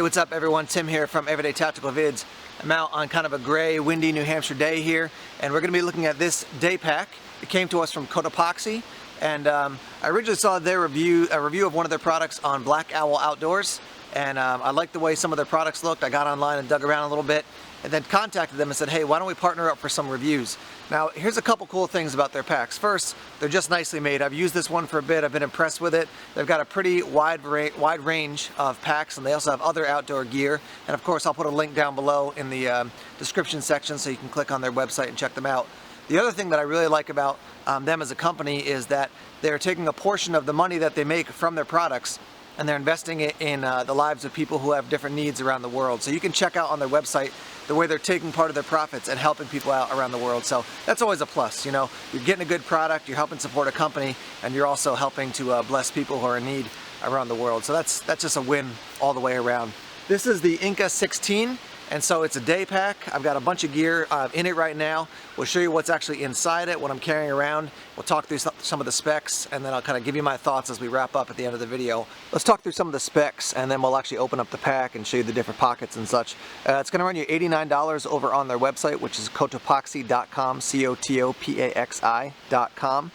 what's up everyone? Tim here from Everyday Tactical Vids. I'm out on kind of a gray, windy New Hampshire day here, and we're going to be looking at this Daypack. It came to us from Cotopaxi, and I originally saw their review of one of their products on Black Owl Outdoors, and I liked the way some of their products looked. I got online and dug around a little bit, and then contacted them and said, hey, why don't we partner up for some reviews? Now, here's a couple cool things about their packs. First, they're just nicely made. I've used this one for a bit. I've been impressed with it. They've got a pretty wide range of packs, and they also have other outdoor gear. And of course, I'll put a link down below in the description section so you can click on their website and check them out. The other thing that I really like about them as a company is that they're taking a portion of the money that they make from their products and they're investing it in the lives of people who have different needs around the world. So you can check out on their website the way they're taking part of their profits and helping people out around the world. So that's always a plus, you know. You're getting a good product, you're helping support a company, and you're also helping to bless people who are in need around the world. So that's just a win all the way around. This is the Inca 16. And so it's a day pack. I've got a bunch of gear in it right now. We'll show you what's actually inside it, what I'm carrying around. We'll talk through some of the specs, and then I'll kind of give you my thoughts as we wrap up at the end of the video. Let's talk through some of the specs, and then we'll actually open up the pack and show you the different pockets and such. It's going to run you $89 over on their website, which is cotopaxi.com, Cotopaxi.com.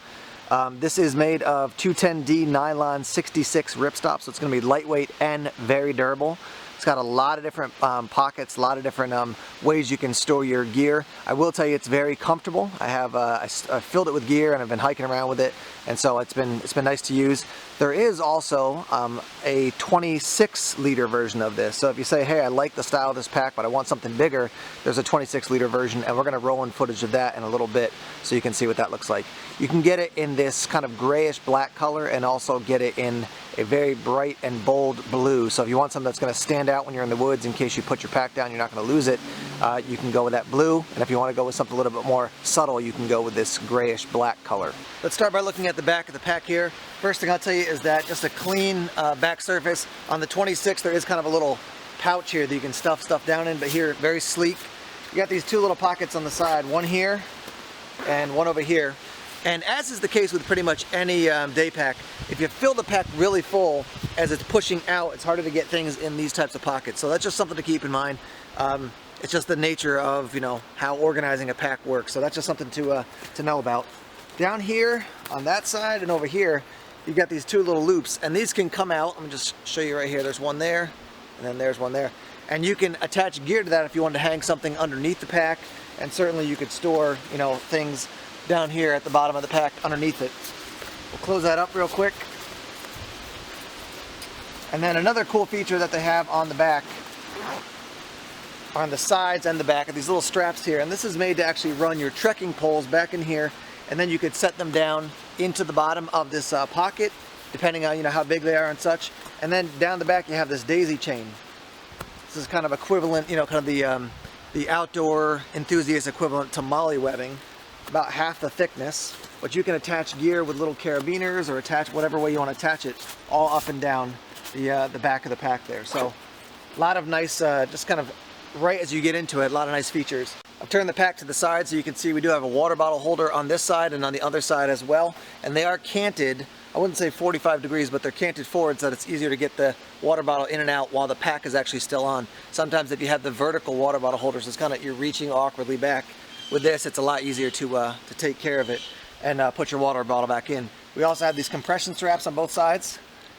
This is made of 210D nylon 66 ripstop, so it's going to be lightweight and very durable. It's got a lot of different pockets, a lot of different ways you can store your gear. I will tell you it's very comfortable. I filled it with gear and I've been hiking around with it, and so it's been nice to use. There is also a 26-liter version of this. So if you say, hey, I like the style of this pack, but I want something bigger, there's a 26-liter version, and we're going to roll in footage of that in a little bit so you can see what that looks like. You can get it in this kind of grayish black color and also get it in a very bright and bold blue. So if you want something that's going to stand out when you're in the woods in case you put your pack down, you're not going to lose it, you can go with that blue. And if you want to go with something a little bit more subtle, you can go with this grayish black color. Let's start by looking at the back of the pack here. First thing I'll tell you is that just a clean back surface. On the 26, there is kind of a little pouch here that you can stuff stuff down in, but here, very sleek. You got these two little pockets on the side, one here and one over here. And as is the case with pretty much any day pack, if you fill the pack really full as it's pushing out, it's harder to get things in these types of pockets. So that's just something to keep in mind. It's just the nature of, you know, how organizing a pack works. So that's just something to know about. Down here on that side and over here, you've got these two little loops, and these can come out. Let me just show you right here. There's one there, and then there's one there. And you can attach gear to that if you want to hang something underneath the pack, and certainly you could store, you know, things down here at the bottom of the pack underneath it. We'll close that up real quick. And then another cool feature that they have on the back, on the sides and the back, are these little straps here, and this is made to actually run your trekking poles back in here, and then you could set them down into the bottom of this pocket, depending on, you know, how big they are and such. And then down the back you have this daisy chain. This is kind of equivalent, you know, kind of the outdoor enthusiast equivalent to molly webbing, about half the thickness, but you can attach gear with little carabiners or attach whatever way you want to attach it, all up and down the back of the pack there. So a lot of nice, just kind of right as you get into it, a lot of nice features. I've turned the pack to the side so you can see we do have a water bottle holder on this side and on the other side as well, and they are canted. I wouldn't say 45 degrees, but they're canted forward so that it's easier to get the water bottle in and out while the pack is actually still on. Sometimes if you have the vertical water bottle holders, it's kind of, you're reaching awkwardly back. With this, it's a lot easier to take care of it and put your water bottle back in. We also have these compression straps on both sides,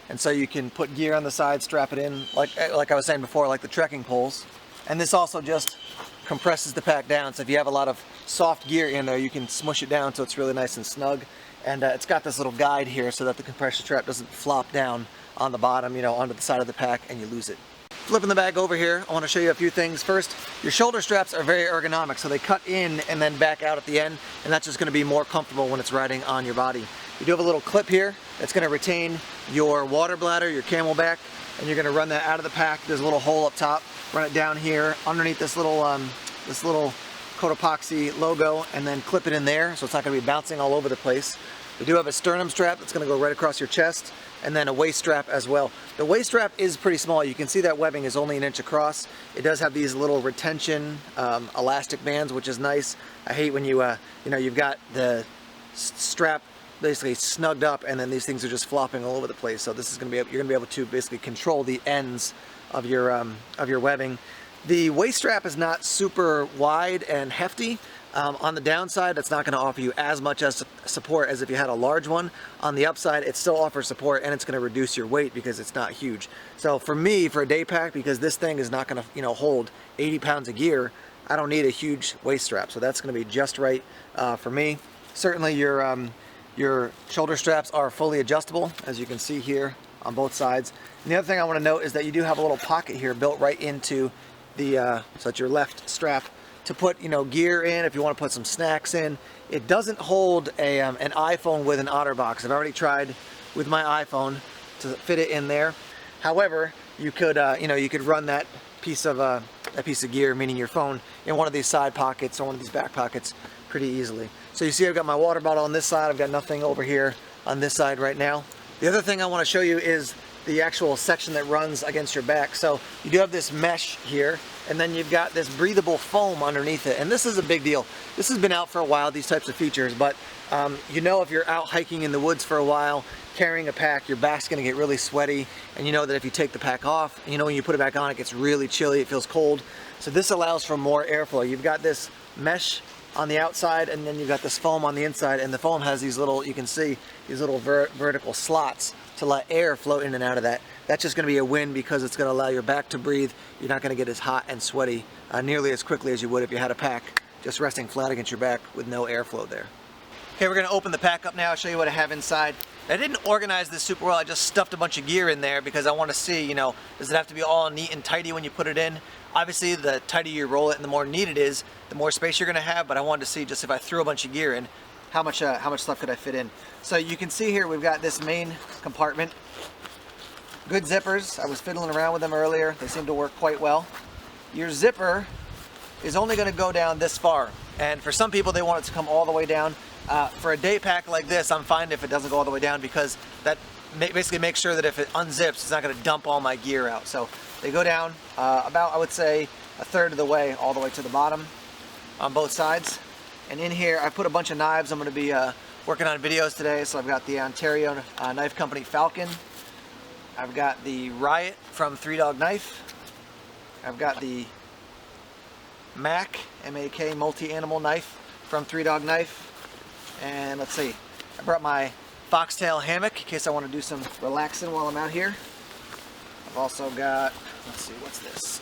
and so you can put gear on the side, strap it in, like I was saying before, like the trekking poles. And this also just compresses the pack down, so if you have a lot of soft gear in there, you can smush it down so it's really nice and snug. And it's got this little guide here so that the compression strap doesn't flop down on the bottom, you know, onto the side of the pack and you lose it. Flipping the bag over here, I want to show you a few things. First, your shoulder straps are very ergonomic, so they cut in and then back out at the end, and that's just going to be more comfortable when it's riding on your body. You do have a little clip here that's going to retain your water bladder, your camelback, and you're going to run that out of the pack. There's a little hole up top. Run it down here underneath this little Cotopaxi logo, and then clip it in there so it's not going to be bouncing all over the place. We do have a sternum strap that's going to go right across your chest, and then a waist strap as well. The waist strap is pretty small. You can see that webbing is only 1 inch across. It does have these little retention elastic bands, which is nice. I hate when you you know, you've got the strap basically snugged up and then these things are just flopping all over the place. So this is going to be, you're going to be able to basically control the ends of your webbing. The waist strap is not super wide and hefty. On the downside, it's not going to offer you as much as support as if you had a large one. On the upside, it still offers support, and it's going to reduce your weight because it's not huge. So for me, for a day pack, because this thing is not going to hold 80 pounds of gear, I don't need a huge waist strap. So that's going to be just right for me. Certainly your shoulder straps are fully adjustable, as you can see here on both sides. And the other thing I want to note is that you do have a little pocket here built right into the so that's your left strap, to put gear in if you want to put some snacks in. It doesn't hold an iPhone with an OtterBox. I've already tried with my iPhone to fit it in there. However, you could you could run that piece of gear, meaning your phone, in one of these side pockets or one of these back pockets pretty easily. So you see I've got my water bottle on this side. I've got nothing over here on this side right now. The other thing I want to show you is the actual section that runs against your back. So you do have this mesh here, and then you've got this breathable foam underneath it. And this is a big deal. This has been out for a while, these types of features, but if you're out hiking in the woods for a while, carrying a pack, your back's gonna get really sweaty, and you know that if you take the pack off, when you put it back on, it gets really chilly, it feels cold. So this allows for more airflow. You've got this mesh on the outside, and then you've got this foam on the inside, and the foam has these little, you can see, these little vertical slots to let air flow in and out of that. That's just going to be a win because it's going to allow your back to breathe. You're not going to get as hot and sweaty nearly as quickly as you would if you had a pack just resting flat against your back with no airflow there. Okay, we're going to open the pack up now. I'll show you what I have inside. I didn't organize this super well. I just stuffed a bunch of gear in there because I want to see, does it have to be all neat and tidy when you put it in? Obviously, the tighter you roll it and the more neat it is, the more space you're going to have, but I wanted to see just if I threw a bunch of gear in, how much stuff could I fit in. So you can see here we've got this main compartment. Good zippers. I was fiddling around with them earlier. They seem to work quite well. Your zipper is only going to go down this far, and for some people they want it to come all the way down. For a day pack like this, I'm fine if it doesn't go all the way down because that basically makes sure that if it unzips, it's not going to dump all my gear out. So they go down about, I would say, a third of the way all the way to the bottom on both sides. And in here I put a bunch of knives. I'm going to be working on videos today, so I've got the Ontario Knife Company Falcon. I've got the Riot from 3 Dog Knife. I've got the MAK, M-A-K, multi-animal knife from 3 Dog Knife. And let's see, I brought my foxtail hammock in case I want to do some relaxing while I'm out here. I've also got, let's see, what's this?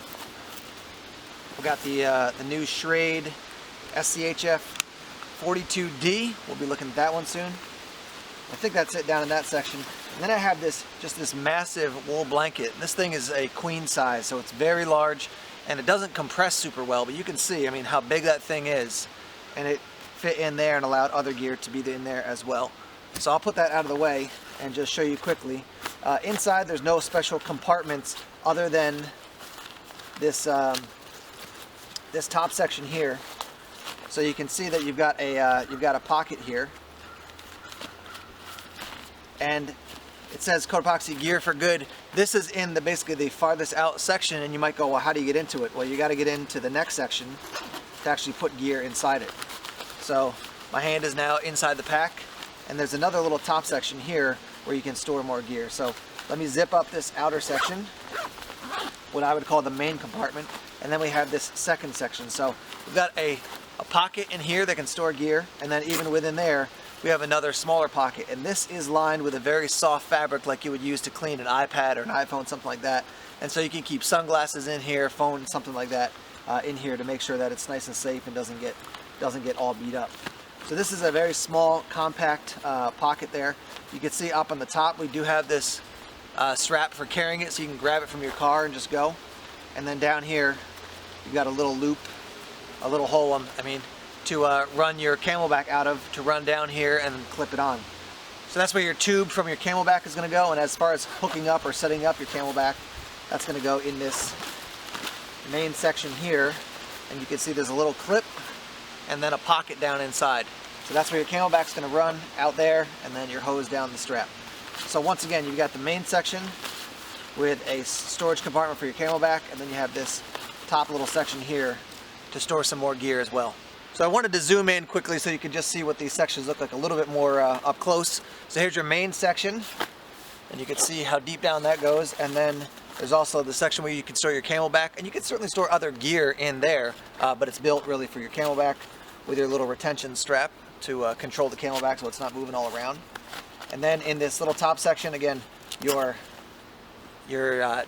We've got the new Schrade SCHF 42D. We'll be looking at that one soon. I think that's it down in that section. And then I have this massive wool blanket. This thing is a queen size, so it's very large, and it doesn't compress super well, but you can see, how big that thing is, and it fit in there and allowed other gear to be in there as well. So I'll put that out of the way and just show you quickly. Inside, there's no special compartments other than this this top section here. So you can see that you've got a pocket here, and it says Cotopaxi Gear for Good. This is in basically the farthest out section, and you might go, well, how do you get into it? Well, you got to get into the next section to actually put gear inside it. So my hand is now inside the pack, and there's another little top section here where you can store more gear. So let me zip up this outer section, what I would call the main compartment, and then we have this second section. So we've got a pocket in here that can store gear, and then even within there we have another smaller pocket, and this is lined with a very soft fabric like you would use to clean an iPad or an iPhone, something like that. And so you can keep sunglasses in here, phone, something like that in here to make sure that it's nice and safe and doesn't get all beat up. So this is a very small, compact pocket there. You can see up on the top we do have this strap for carrying it, so you can grab it from your car and just go. And then down here you've got a little loop, a little hole, to run your camelback out of, to run down here and clip it on. So that's where your tube from your camelback is going to go, and as far as hooking up or setting up your camelback, that's going to go in this main section here, and you can see there's a little clip and then a pocket down inside. So that's where your camelback's going to run out there, and then your hose down the strap. So once again, you've got the main section with a storage compartment for your camelback, and then you have this top little section here to store some more gear as well. So I wanted to zoom in quickly so you can just see what these sections look like a little bit more up close. So here's your main section, and you can see how deep down that goes, and then There's also the section where you can store your camelback, and you can certainly store other gear in there, but it's built really for your camelback with your little retention strap to control the camelback so it's not moving all around. And then in this little top section, again, your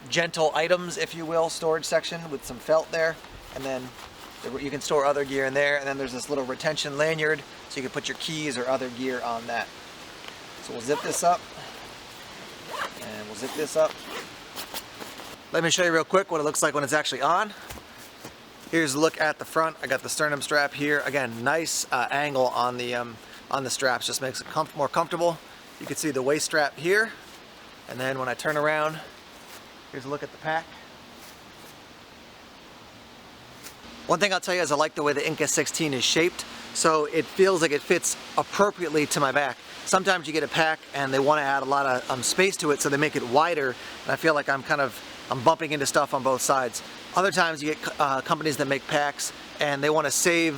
gentle items, if you will, storage section with some felt there, and then you can store other gear in there. And then there's this little retention lanyard so you can put your keys or other gear on that. So we'll zip this up, and we'll zip this up. Let me show you real quick what it looks like when it's actually on. Here's a look at the front. I got the sternum strap here. Again, nice angle on the straps, just makes it more comfortable. You can see the waist strap here, and then when I turn around, here's a look at the pack. One thing I'll tell you is I like the way the Inca 16 is shaped, so it feels like it fits appropriately to my back. Sometimes you get a pack and they want to add a lot of space to it, so they make it wider, and I feel like I'm bumping into stuff on both sides. Other times you get companies that make packs and they want to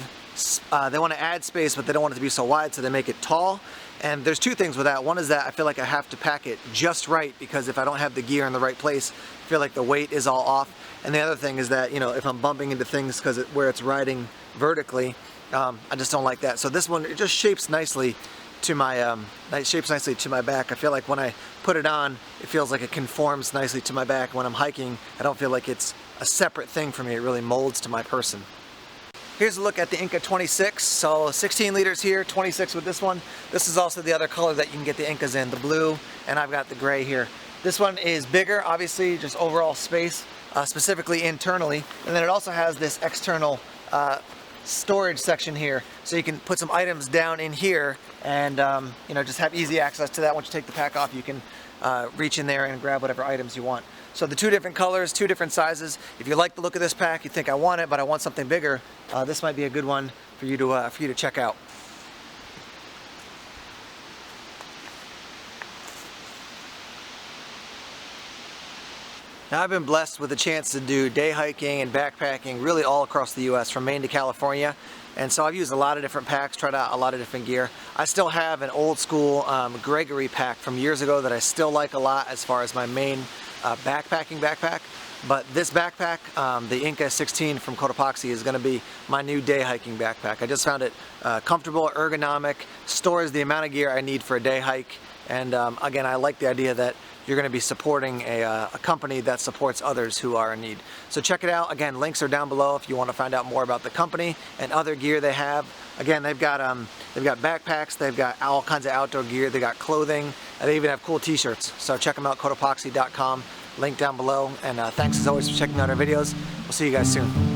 they want to add space, but they don't want it to be so wide, so they make it tall. And there's two things with that. One is that I feel like I have to pack it just right, because if I don't have the gear in the right place, I feel like the weight is all off. And the other thing is that, you know, if I'm bumping into things where it's riding vertically, I just don't like that. So this one, it just shapes nicely to my back. I feel like when I put it on, it feels like it conforms nicely to my back. When I'm hiking, I don't feel like it's a separate thing for me. It really molds to my person. Here's a look at the Inca 26. So 16 liters here, 26 with this one. This is also the other color that you can get the Incas in, the blue, and I've got the gray here. This one is bigger, obviously, just overall space, specifically internally. And then it also has this external storage section here, so you can put some items down in here and you know, just have easy access to that. Once you take the pack off, you can reach in there and grab whatever items you want. So the two different colors, two different sizes. If you like the look of this pack, you think I want it, but I want something bigger, this might be a good one for you to check out. Now, I've been blessed with a chance to do day hiking and backpacking really all across the US, from Maine to California. And so I've used a lot of different packs, tried out a lot of different gear. I still have an old school Gregory pack from years ago that I still like a lot as far as my main backpacking backpack. But this backpack, the Inca 16 from Cotopaxi, is going to be my new day hiking backpack. I just found it comfortable, ergonomic, stores the amount of gear I need for a day hike. And again, I like the idea that you're going to be supporting a company that supports others who are in need. So check it out. Again, links are down below if you want to find out more about the company and other gear they have. Again, they've got backpacks, they've got all kinds of outdoor gear, they got clothing, and they even have cool t-shirts. So check them out, cotopaxi.com, link down below. And thanks as always for checking out our videos. We'll see you guys soon.